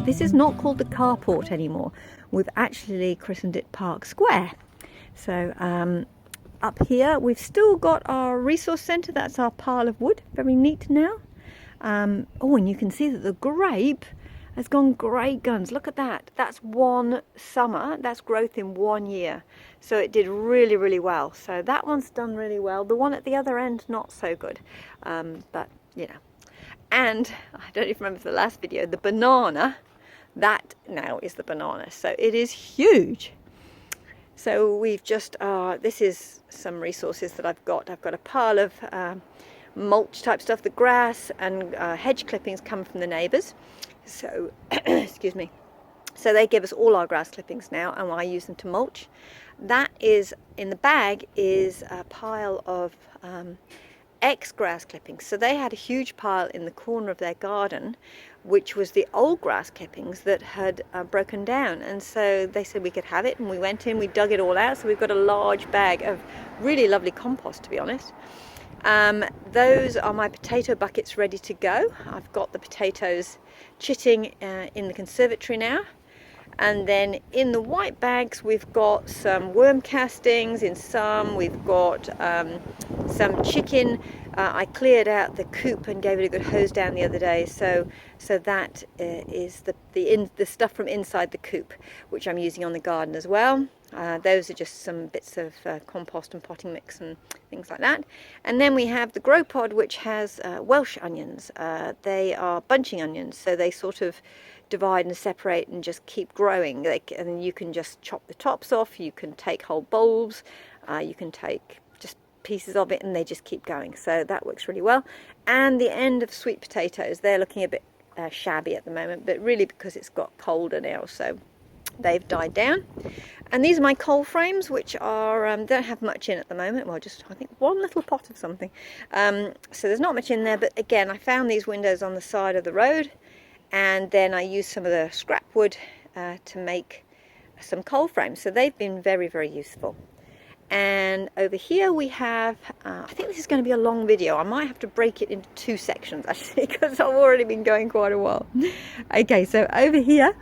this is not called the carport anymore. We've actually christened it Park Square. So up here we've still got our resource centre. That's our pile of wood, very neat now. Oh, and you can see that the grape has gone great guns. Look at that. That's one summer. That's growth in 1 year. So it did really, really well. So that one's done really well. The one at the other end, not so good. But, you know. And I don't even remember the last video, the banana, that now is the banana. So it is huge. So we've just, this is some resources that I've got. I've got a pile of mulch type stuff. The grass and hedge clippings come from the neighbours. So, excuse me. So they give us all our grass clippings now, and I use them to mulch. That is, in the bag, is a pile of ex-grass clippings. So they had a huge pile in the corner of their garden, which was the old grass clippings that had broken down. And so they said we could have it, and we went in, we dug it all out. So we've got a large bag of really lovely compost, to be honest. Those are my potato buckets ready to go. I've got the potatoes chitting in the conservatory now. And then in the white bags we've got some worm castings. In some we've got some chicken. I cleared out the coop and gave it a good hose down the other day. So that is the stuff from inside the coop, which I'm using on the garden as well. Those are just some bits of compost and potting mix and things like that. And then we have the grow pod, which has Welsh onions. They are bunching onions, so they sort of divide and separate and just keep growing. And you can just chop the tops off, you can take whole bulbs, you can take just pieces of it, and they just keep going. So that works really well. And the end of sweet potatoes, they're looking a bit shabby at the moment, but really because it's got colder now, so they've died down. And these are my coal frames, which are don't have much in at the moment. Well, just I think one little pot of something. So there's not much in there, but again, I found these windows on the side of the road, and then I used some of the scrap wood to make some coal frames. So they've been very, very useful. And over here we have, I think this is going to be a long video. I might have to break it into 2 sections actually, because I've already been going quite a while. Okay, so over here,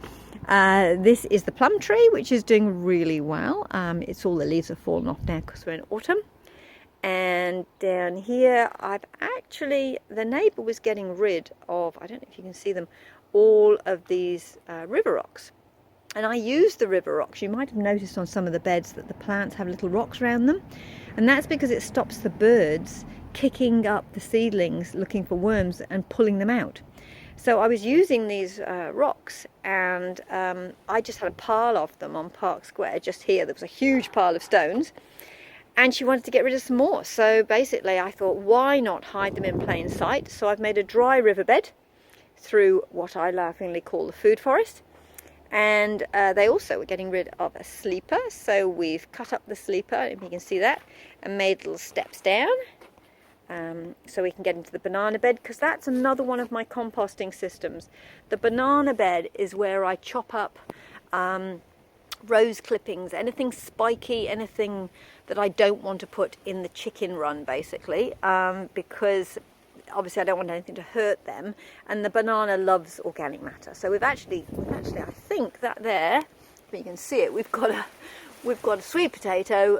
this is the plum tree, which is doing really well. It's all the leaves have fallen off now because we're in autumn. And down here, the neighbour was getting rid of, I don't know if you can see them, all of these river rocks. And I use the river rocks. You might have noticed on some of the beds that the plants have little rocks around them. And that's because it stops the birds kicking up the seedlings looking for worms and pulling them out. So I was using these rocks, and I just had a pile of them on Park Square just here. There was a huge pile of stones, and she wanted to get rid of some more. So basically I thought, why not hide them in plain sight? So I've made a dry riverbed through what I laughingly call the food forest. And they also were getting rid of a sleeper, so we've cut up the sleeper, if you can see that, and made little steps down. So we can get into the banana bed, because that's another one of my composting systems. The banana bed is where I chop up rose clippings, anything spiky, anything that I don't want to put in the chicken run, basically, because obviously I don't want anything to hurt them, and the banana loves organic matter. So we've actually I think that there, if you can see it, we've got a sweet potato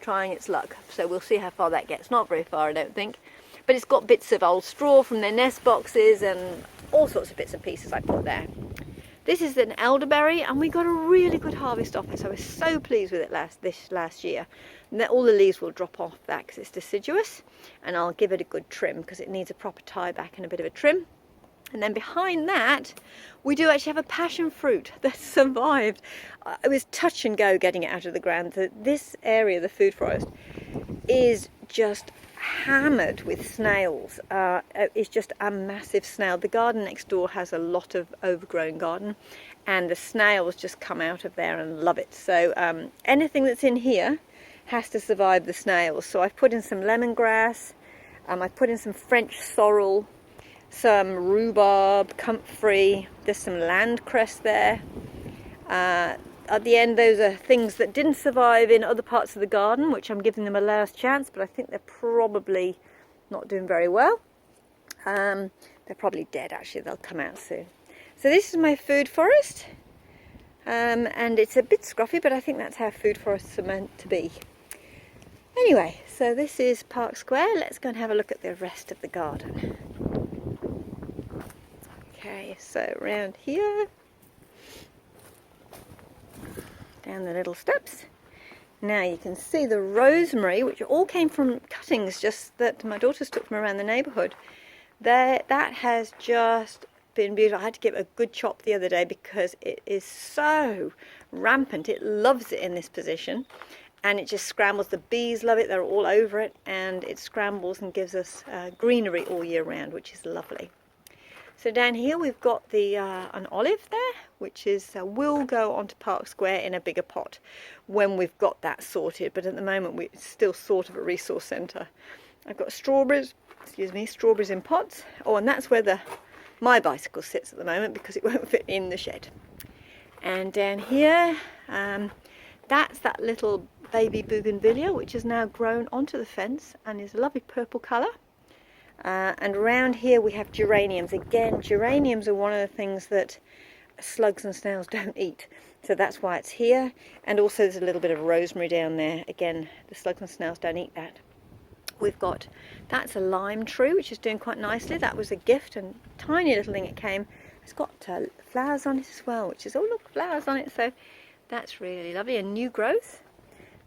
trying its luck. So we'll see how far that gets. Not very far, I don't think, but it's got bits of old straw from their nest boxes and all sorts of bits and pieces I put there. This is an elderberry, and we got a really good harvest off it, so I was so pleased with it last year. And all the leaves will drop off that because it's deciduous, and I'll give it a good trim because it needs a proper tie back and a bit of a trim. And then behind that, we do actually have a passion fruit that survived. It was touch and go getting it out of the ground. This area, the food forest, is just hammered with snails. It's just a massive snail. The garden next door has a lot of overgrown garden, and the snails just come out of there and love it. So anything that's in here has to survive the snails. So I've put in some lemongrass, I've put in some French sorrel, some rhubarb, comfrey, there's some landcress there. At the end, those are things that didn't survive in other parts of the garden, which I'm giving them a last chance, but I think they're probably not doing very well. They're probably dead, actually. They'll come out soon. So this is my food forest, and it's a bit scruffy, but I think that's how food forests are meant to be. Anyway, so this is Park Square. Let's go and have a look at the rest of the garden. Okay, so around here, down the little steps. Now you can see the rosemary, which all came from cuttings just that my daughters took from around the neighbourhood. That has just been beautiful. I had to give it a good chop the other day because it is so rampant. It loves it in this position, and it just scrambles. The bees love it. They're all over it, and it scrambles and gives us greenery all year round, which is lovely. So down here we've got the an olive there, which is will go onto Park Square in a bigger pot when we've got that sorted. But at the moment it's still sort of a resource centre. I've got strawberries, strawberries in pots. Oh, and that's where my bicycle sits at the moment because it won't fit in the shed. And down here, that's that little baby bougainvillea, which has now grown onto the fence and is a lovely purple colour. And around here we have geraniums. Again, geraniums are one of the things that slugs and snails don't eat, so that's why it's here. And also there's a little bit of rosemary down there. Again, the slugs and snails don't eat that. We've got, that's a lime tree which is doing quite nicely. That was a gift, and tiny little thing it came. It's got flowers on it as well, which is, oh look, flowers on it, so that's really lovely, a new growth.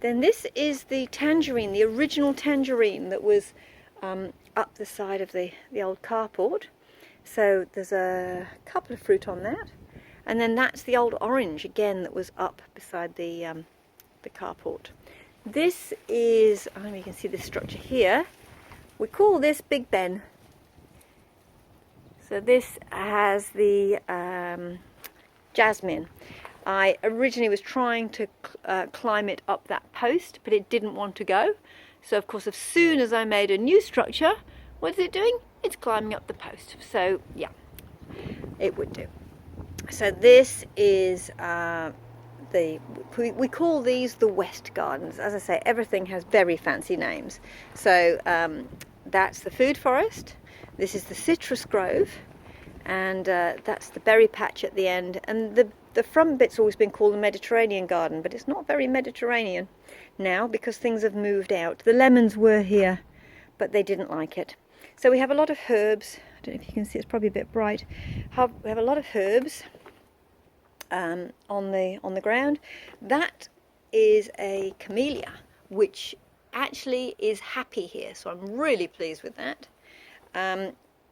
Then this is the tangerine, the original tangerine that was up the side of the old carport. So there's a couple of fruit on that, and then that's the old orange again that was up beside the carport. This is, I don't know if you can see this structure here, we call this Big Ben. So this has the jasmine. I originally was trying to climb it up that post, but it didn't want to go. So of course, as soon as I made a new structure, what is it doing? It's climbing up the post. So yeah, it would do. So this is we call these the West Gardens. As I say, everything has very fancy names. So that's the food forest. This is the citrus grove, and that's the berry patch at the end. And the front bit's always been called the Mediterranean garden, but it's not very Mediterranean now because things have moved out. The lemons were here, but they didn't like it. So we have a lot of herbs. I don't know if you can see, it's probably a bit bright. We have a lot of herbs on the ground. That is a camellia, which actually is happy here, so I'm really pleased with that.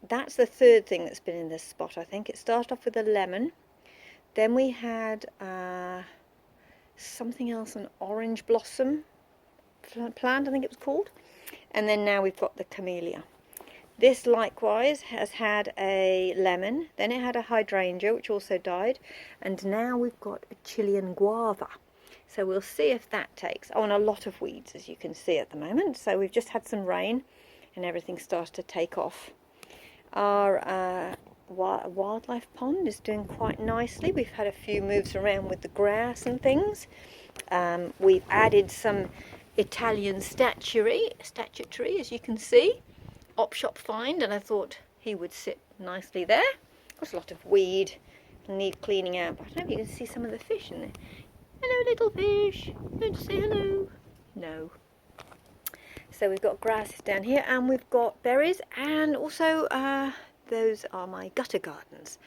That's the third thing that's been in this spot, I think. It started off with a lemon. Then we had something else, an orange blossom plant, I think it was called. And then now we've got the camellia. This likewise has had a lemon, then it had a hydrangea, which also died, and now we've got a Chilean guava. So we'll see if that takes. Oh, and a lot of weeds, as you can see at the moment. So we've just had some rain, and everything starts to take off. Our wildlife pond is doing quite nicely. We've had a few moves around with the grass and things. We've added some Italian statuary, as you can see. Op shop find, and I thought he would sit nicely there. There's a lot of weed and need cleaning out, but I don't know if you can see some of the fish in there. Hello, little fish. Don't you say hello? No. So we've got grasses down here, and we've got berries, and also those are my gutter gardens.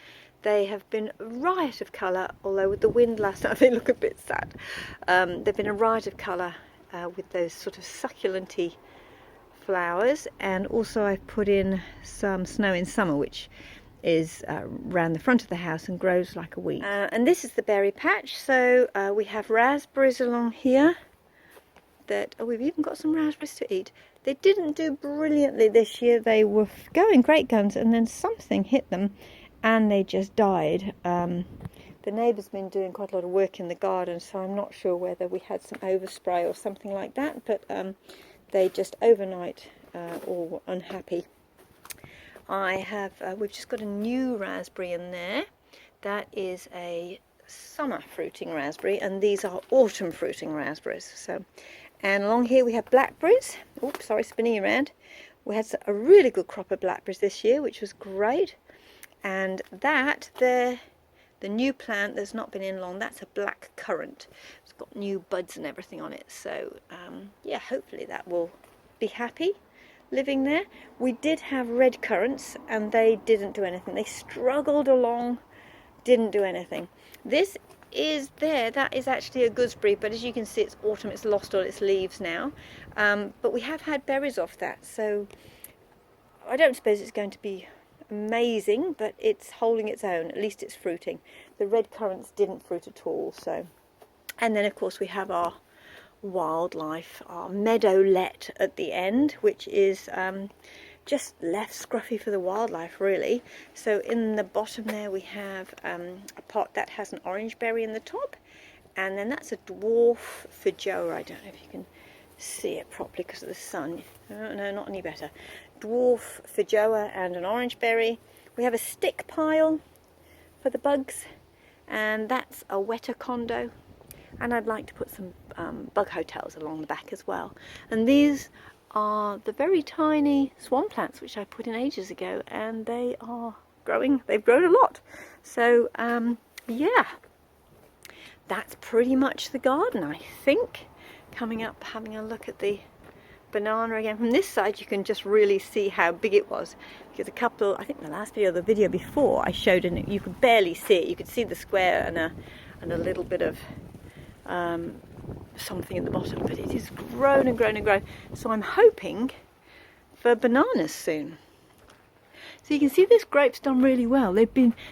They have been a riot of colour, although with the wind last night they look a bit sad. They've been a riot of colour with those sort of succulenty flowers, and also I've put in some snow in summer, which is around the front of the house and grows like a weed. And this is the berry patch. So we have raspberries along here. We've even got some raspberries to eat. They didn't do brilliantly this year. They were going great guns, and then something hit them and they just died. The neighbour's been doing quite a lot of work in the garden, so I'm not sure whether we had some overspray or something like that, but they just overnight all were unhappy. We've just got a new raspberry in there. That is a summer fruiting raspberry, and these are autumn fruiting raspberries. So, and along here we have blackberries. Oops, sorry, spinning around. We had a really good crop of blackberries this year, which was great. And that there, the new plant that's not been in long, that's a black currant. It's got new buds and everything on it. So yeah, hopefully that will be happy living there. We did have red currants and they didn't do anything. They struggled along, didn't do anything. This is there, that is actually a gooseberry, but as you can see it's autumn, it's lost all its leaves now. But we have had berries off that, so I don't suppose it's going to be amazing, but it's holding its own. At least it's fruiting. The red currants didn't fruit at all. So, and then of course we have our wildlife, our meadowlet at the end, which is just left scruffy for the wildlife really. So in the bottom there we have a pot that has an orange berry in the top, and then that's a dwarf feijoa. I don't know if you can see it properly because of the sun. No, not any better. Dwarf feijoa and an orange berry. We have a stick pile for the bugs, and that's a wetter condo, and I'd like to put some bug hotels along the back as well. And these are the very tiny swan plants which I put in ages ago, and they are growing. They've grown a lot. So yeah, that's pretty much the garden, I think. Coming up, having a look at the banana again. From this side you can just really see how big it was, because a couple, I think the last video, the video before, I showed it, you could barely see it. You could see the square and a little bit of something in the bottom, but it has grown and grown and grown. So I'm hoping for bananas soon. So you can see this grape's done really well.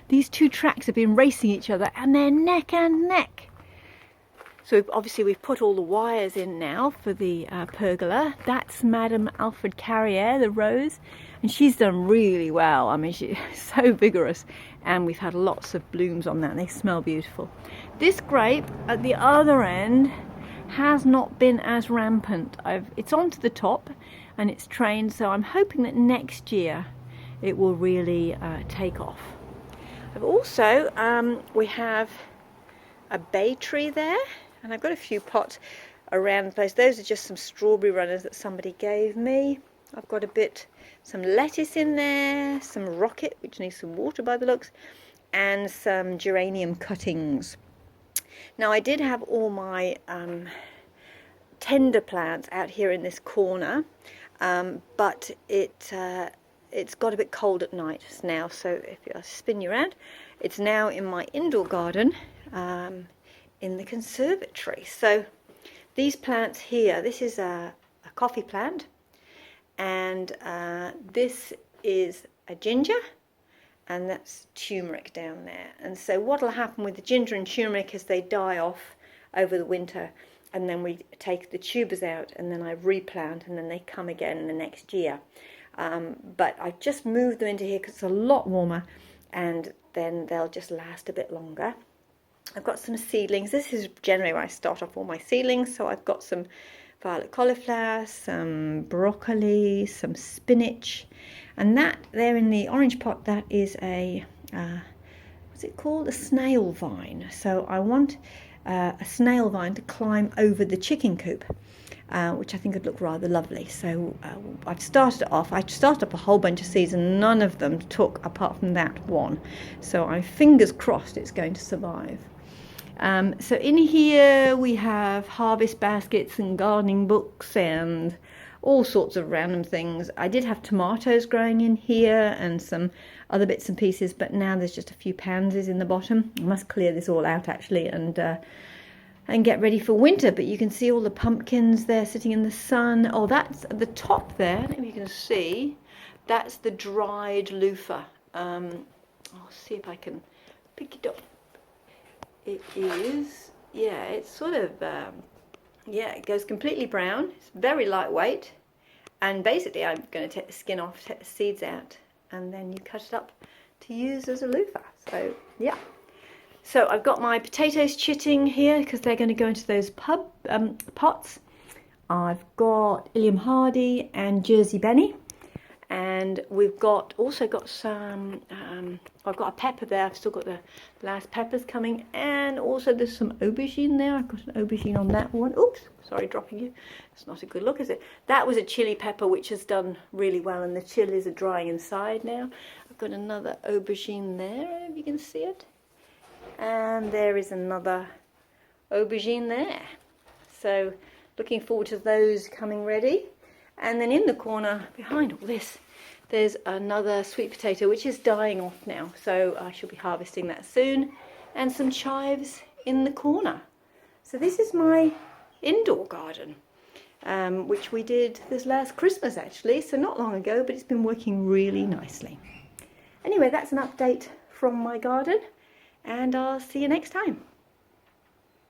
These two tracks have been racing each other, and they're neck and neck. So obviously we've put all the wires in now for the pergola. That's Madame Alfred Carrier, the rose, and she's done really well. I mean, she's so vigorous, and we've had lots of blooms on that, and they smell beautiful. This grape at the other end has not been as rampant. It's onto the top and it's trained, so I'm hoping that next year it will really take off. I've also, we have a bay tree there, and I've got a few pots around the place. Those are just some strawberry runners that somebody gave me. I've got some lettuce in there, some rocket, which needs some water by the looks, and some geranium cuttings. Now I did have all my tender plants out here in this corner, but it's got a bit cold at night now, so if I spin you around, it's now in my indoor garden, in the conservatory. So these plants here, this is a coffee plant, and this is a ginger, and that's turmeric down there. And so what will happen with the ginger and turmeric is they die off over the winter, and then we take the tubers out, and then I replant, and then they come again the next year. But I just moved them into here because it's a lot warmer, and then they'll just last a bit longer. I've got some seedlings. This is generally where I start off all my seedlings. So I've got some violet cauliflower, some broccoli, some spinach, and that there in the orange pot, that is a what's it called, a snail vine. So I want a snail vine to climb over the chicken coop, which I think would look rather lovely. So I've started it off. I started up a whole bunch of seeds, and none of them took apart from that one. So I'm fingers crossed it's going to survive. So in here we have harvest baskets and gardening books and all sorts of random things. I did have tomatoes growing in here and some other bits and pieces, but now there's just a few pansies in the bottom. I must clear this all out actually and get ready for winter. But you can see all the pumpkins there sitting in the sun. Oh, that's at the top there. I don't know if you can see. That's the dried loofah. I'll see if I can pick it up. It is, yeah, it's sort of, yeah, it goes completely brown. It's very lightweight. And basically I'm going to take the skin off, take the seeds out, and then you cut it up to use as a loofah. So, yeah. So I've got my potatoes chitting here because they're going to go into those pots. I've got Ilium Hardy and Jersey Benny. And we've also got some, I've got a pepper there, I've still got the last peppers coming, and also there's some aubergine there. I've got an aubergine on that one. Oops, sorry, dropping you. It's not a good look, is it? That was a chili pepper which has done really well, and the chilies are drying inside now. I've got another aubergine there, if you can see it. And there is another aubergine there. So looking forward to those coming ready. And then in the corner behind all this, there's another sweet potato which is dying off now, so I shall be harvesting that soon, and some chives in the corner. So this is my indoor garden, which we did this last Christmas actually, so not long ago, but it's been working really nicely. Anyway, that's an update from my garden, and I'll see you next time.